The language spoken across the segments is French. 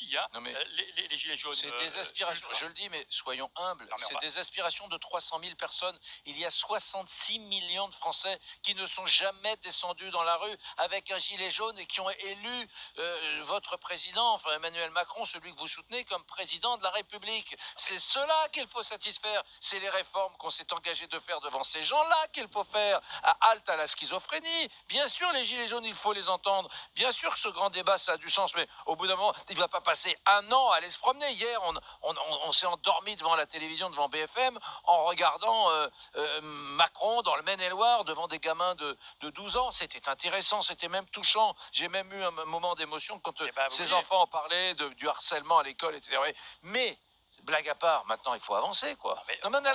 il y a Non, mais les gilets jaunes. c'est des aspirations, ultra. je le dis, mais soyons humbles, Non, mais c'est des aspirations de 300 000 personnes. Il y a 66 millions de Français qui ne sont jamais descendus dans la rue avec un gilet jaune et qui ont élu votre président, enfin Emmanuel Macron, celui que vous soutenez, comme président de la République. C'est cela qu'il faut satisfaire. C'est les réformes qu'on s'est engagé de faire devant ces gens-là qu'il faut faire. À halte à la schizophrénie. Bien sûr, les gilets jaunes, il faut les entendre. Bien sûr que ce grand débat, ça a du sens, mais au bout d'un moment, il ne va pas passer un an à aller se promener. Hier, on s'est endormi devant la télévision, devant BFM, en regardant Macron dans le Maine-et-Loire, devant des gamins de 12 ans. C'était intéressant, c'était même touchant. J'ai même eu un moment d'émotion quand ces enfants en parlaient du harcèlement à l'école, etc. Mais, blague à part, maintenant, il faut avancer, quoi. Non, mais on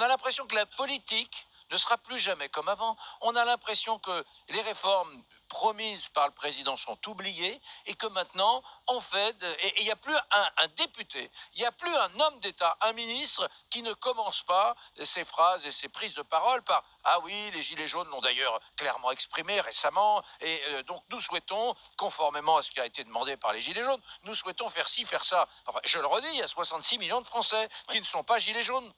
a l'impression que la politique ne sera plus jamais comme avant. On a l'impression que les réformes promises par le président sont oubliées et que maintenant, on fait... Et il n'y a plus un député, il n'y a plus un homme d'État, un ministre qui ne commence pas ses phrases et ses prises de parole par « Ah oui, les Gilets jaunes l'ont d'ailleurs clairement exprimé récemment et donc nous souhaitons, conformément à ce qui a été demandé par les Gilets jaunes, nous souhaitons faire ci, faire ça. » Enfin, je le redis, il y a 66 millions de Français qui ne sont pas Gilets jaunes.